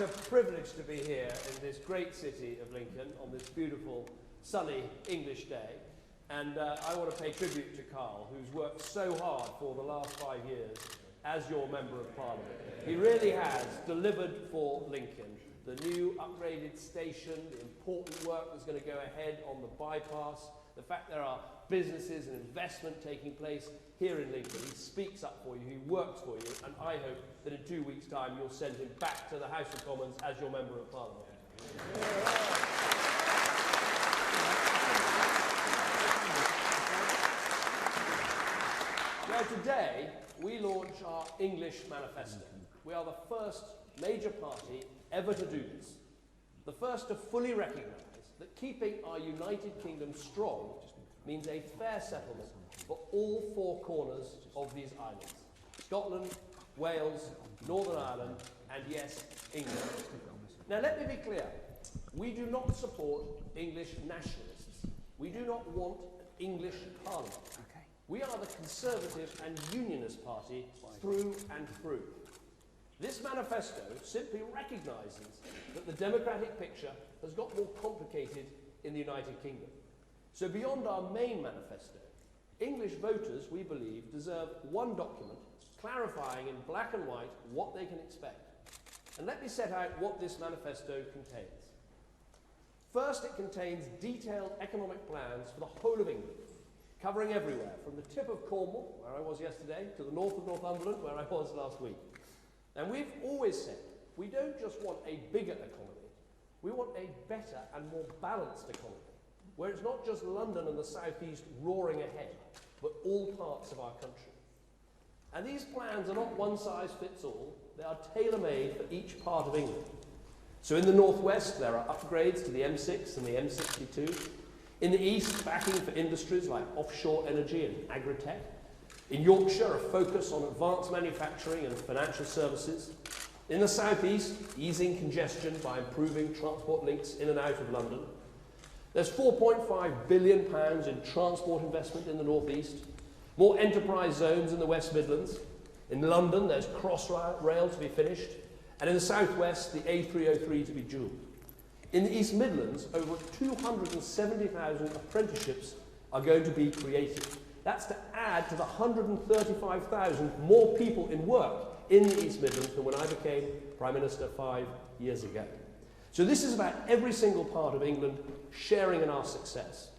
a privilege to be here in this great city of Lincoln on this beautiful, sunny English day. And I want to pay tribute to Carl, who's worked so hard for the last 5 years as your Member of Parliament. He really has delivered for Lincoln. The new upgraded station, the important work that's going to go ahead on the bypass, the fact there are businesses and investment taking place here in Lincoln. He speaks up for you, he works for you, and I hope that in 2 weeks' time you'll send him back to the House of Commons as your Member of Parliament. Now today, we launch our English Manifesto. We are the first major party ever to do this. The first to fully recognise that keeping our United Kingdom strong means a fair settlement for all 4 corners of these islands. Scotland, Wales, Northern Ireland, and yes, England. Now let me be clear, we do not support English nationalists. We do not want an English Parliament. We are the Conservative and Unionist Party through and through. This manifesto simply recognises that the democratic picture has got more complicated in the United Kingdom. So beyond our main manifesto, English voters, we believe, deserve one document clarifying in black and white what they can expect. And let me set out what this manifesto contains. First, it contains detailed economic plans for the whole of England, covering everywhere, from the tip of Cornwall, where I was yesterday, to the north of Northumberland, where I was last week. And we've always said, we don't just want a bigger economy, we want a better and more balanced economy, where it's not just London and the southeast roaring ahead, but all parts of our country. And these plans are not one size fits all, they are tailor-made for each part of England. So in the northwest, there are upgrades to the M6 and the M62. In the east, backing for industries like offshore energy and agri-tech. In Yorkshire, a focus on advanced manufacturing and financial services. In the southeast, easing congestion by improving transport links in and out of London. There's £4.5 billion in transport investment in the northeast. More enterprise zones in the West Midlands. In London, there's Crossrail to be finished. And in the southwest, the A303 to be dualled. In the East Midlands, over 270,000 apprenticeships are going to be created. That's to add to the 135,000 more people in work in the East Midlands than when I became Prime Minister 5 years ago. So this is about every single part of England sharing in our success.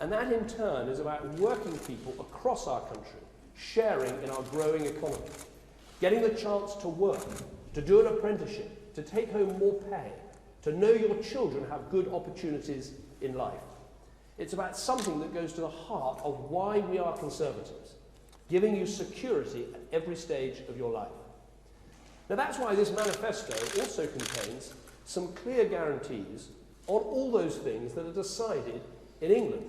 And that in turn is about working people across our country sharing in our growing economy. Getting the chance to work, to do an apprenticeship, to take home more pay, to know your children have good opportunities in life. It's about something that goes to the heart of why we are Conservatives, giving you security at every stage of your life. Now that's why this manifesto also contains some clear guarantees on all those things that are decided in England.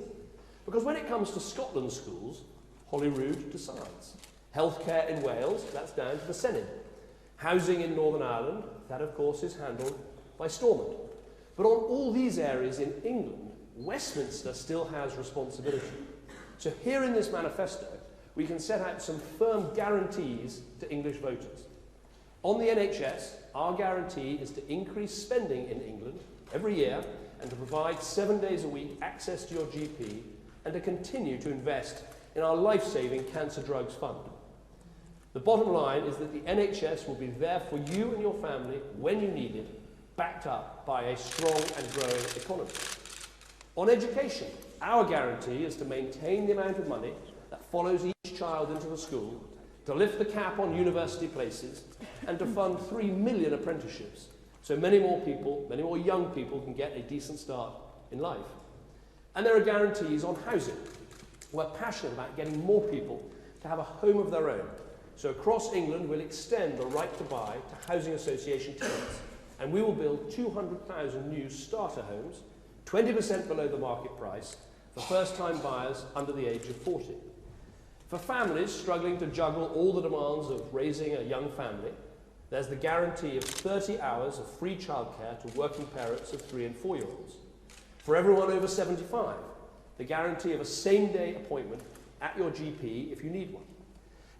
Because when it comes to Scotland's schools, Holyrood decides. Healthcare in Wales, that's down to the Senedd. Housing in Northern Ireland, that of course is handled by Stormont. But on all these areas in England, Westminster still has responsibility. So here in this manifesto, we can set out some firm guarantees to English voters. On the NHS, our guarantee is to increase spending in England every year and to provide 7 days a week access to your GP and to continue to invest in our life-saving cancer drugs fund. The bottom line is that the NHS will be there for you and your family when you need it, backed up by a strong and growing economy. On education, our guarantee is to maintain the amount of money that follows each child into the school, to lift the cap on university places, and to fund 3 million apprenticeships, so many more people, many more young people can get a decent start in life. And there are guarantees on housing. We're passionate about getting more people to have a home of their own. So across England, we'll extend the right to buy to housing association tenants. And we will build 200,000 new starter homes, 20% below the market price, for first-time buyers under the age of 40. For families struggling to juggle all the demands of raising a young family, there's the guarantee of 30 hours of free childcare to working parents of 3 and 4-year-olds. For everyone over 75, the guarantee of a same-day appointment at your GP if you need one.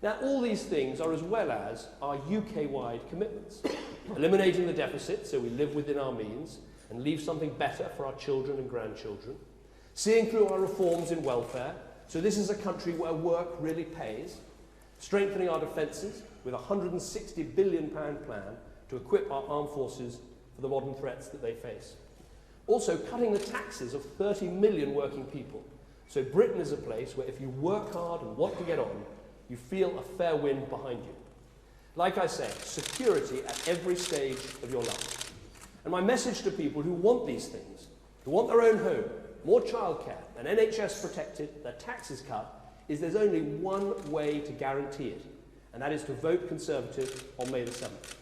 Now, all these things are as well as our UK-wide commitments. Eliminating the deficit so we live within our means and leave something better for our children and grandchildren. Seeing through our reforms in welfare, so this is a country where work really pays. Strengthening our defences with a £160 billion plan to equip our armed forces for the modern threats that they face. Also, cutting the taxes of 30 million working people, so Britain is a place where if you work hard and want to get on, you feel a fair wind behind you. Like I said, security at every stage of your life. And my message to people who want these things, who want their own home, more childcare, an NHS protected, their taxes cut, is there's only one way to guarantee it, and that is to vote Conservative on May the 7th.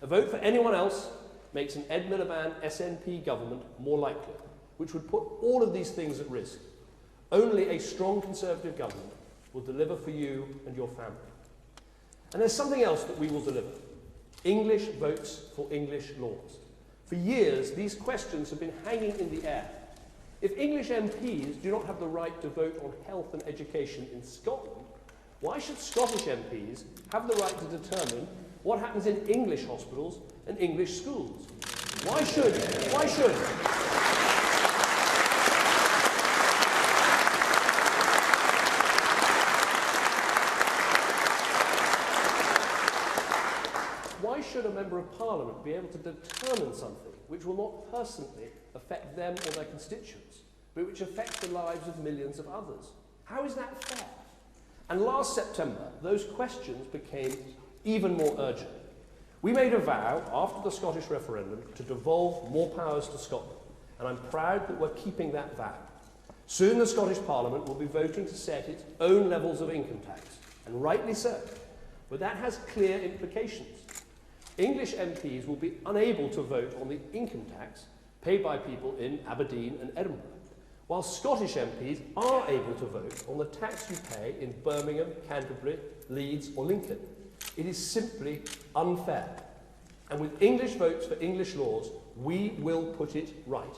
A vote for anyone else makes an Ed Miliband SNP government more likely, which would put all of these things at risk. Only a strong Conservative government will deliver for you and your family. And there's something else that we will deliver. English votes for English laws. For years, these questions have been hanging in the air. If English MPs do not have the right to vote on health and education in Scotland, why should Scottish MPs have the right to determine what happens in English hospitals and English schools? Why should a Member of Parliament be able to determine something which will not personally affect them or their constituents, but which affects the lives of millions of others? How is that fair? And last September, those questions became even more urgent. We made a vow after the Scottish referendum to devolve more powers to Scotland, and I'm proud that we're keeping that vow. Soon the Scottish Parliament will be voting to set its own levels of income tax, and rightly so, but that has clear implications. English MPs will be unable to vote on the income tax paid by people in Aberdeen and Edinburgh, while Scottish MPs are able to vote on the tax you pay in Birmingham, Canterbury, Leeds or Lincoln. It is simply unfair. And with English votes for English laws, we will put it right.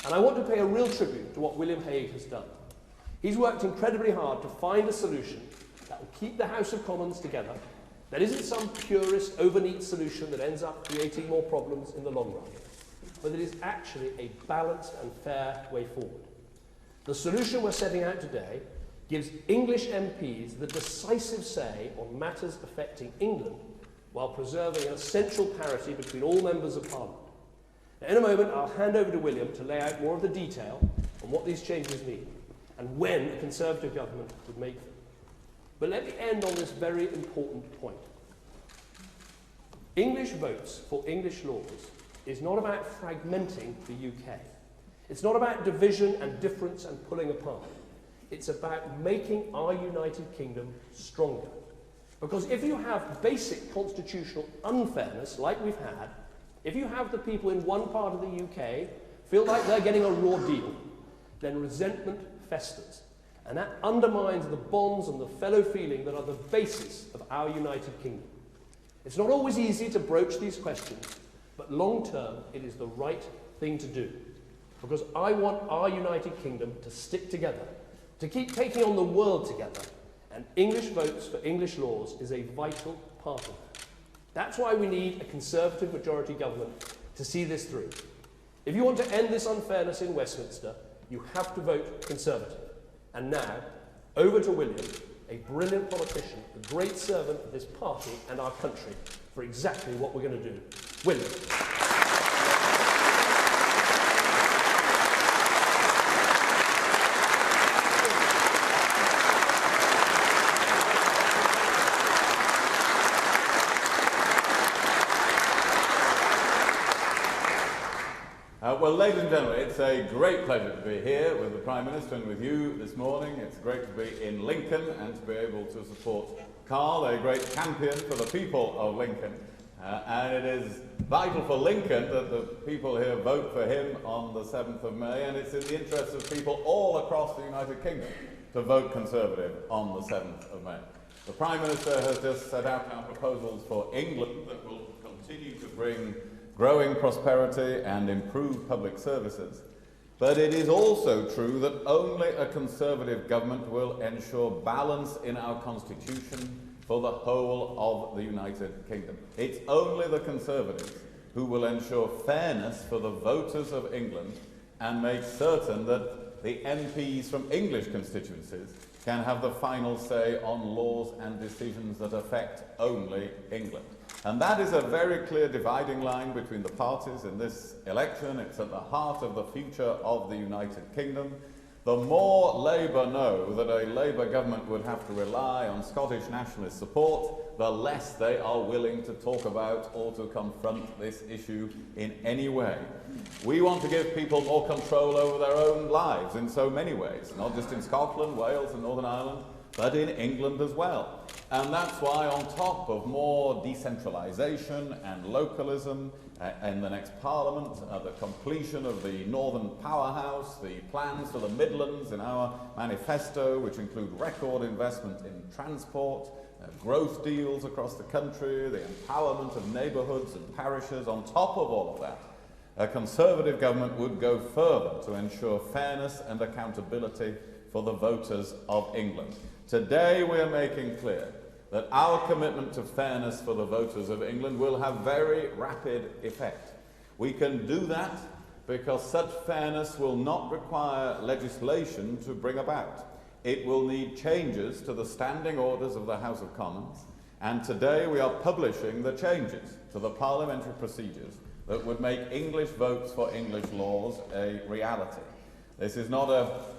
And I want to pay a real tribute to what William Hague has done. He's worked incredibly hard to find a solution that will keep the House of Commons together. That isn't some purist, over-neat solution that ends up creating more problems in the long run, but it is actually a balanced and fair way forward. The solution we're setting out today gives English MPs the decisive say on matters affecting England while preserving an essential parity between all members of Parliament. Now, in a moment, I'll hand over to William to lay out more of the detail on what these changes mean and when a Conservative government would make them. But let me end on this very important point. English votes for English laws is not about fragmenting the UK. It's not about division and difference and pulling apart. It's about making our United Kingdom stronger. Because if you have basic constitutional unfairness like we've had, if you have the people in one part of the UK feel like they're getting a raw deal, then resentment festers. And that undermines the bonds and the fellow feeling that are the basis of our United Kingdom. It's not always easy to broach these questions, but long term it is the right thing to do. Because I want our United Kingdom to stick together, to keep taking on the world together, and English votes for English laws is a vital part of that. That's why we need a Conservative majority government to see this through. If you want to end this unfairness in Westminster, you have to vote Conservative. And now, over to William, a brilliant politician, a great servant of this party and our country, for exactly what we're going to do. William. Well, ladies and gentlemen, it's a great pleasure to be here with the Prime Minister and with you this morning. It's great to be in Lincoln and to be able to support Carl, a great champion for the people of Lincoln. And it is vital for Lincoln that the people here vote for him on the 7th of May, and it's in the interest of people all across the United Kingdom to vote Conservative on the 7th of May. The Prime Minister has just set out our proposals for England that will continue to bring growing prosperity and improve public services. But it is also true that only a Conservative government will ensure balance in our constitution for the whole of the United Kingdom. It's only the Conservatives who will ensure fairness for the voters of England and make certain that the MPs from English constituencies can have the final say on laws and decisions that affect only England. And that is a very clear dividing line between the parties in this election. It's at the heart of the future of the United Kingdom. The more Labour know that a Labour government would have to rely on Scottish nationalist support, the less they are willing to talk about or to confront this issue in any way. We want to give people more control over their own lives in so many ways, not just in Scotland, Wales and Northern Ireland, but in England as well. And that's why, on top of more decentralisation and localism in the next Parliament, the completion of the Northern Powerhouse, the plans for the Midlands in our manifesto, which include record investment in transport, growth deals across the country, the empowerment of neighbourhoods and parishes, on top of all of that, a Conservative government would go further to ensure fairness and accountability for the voters of England. Today we are making clear that our commitment to fairness for the voters of England will have very rapid effect. We can do that because such fairness will not require legislation to bring about. It will need changes to the standing orders of the House of Commons, and today we are publishing the changes to the parliamentary procedures that would make English votes for English laws a reality. This is not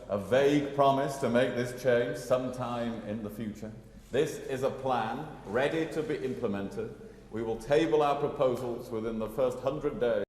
a vague promise to make this change sometime in the future. This is a plan ready to be implemented. We will table our proposals within the first 100 days.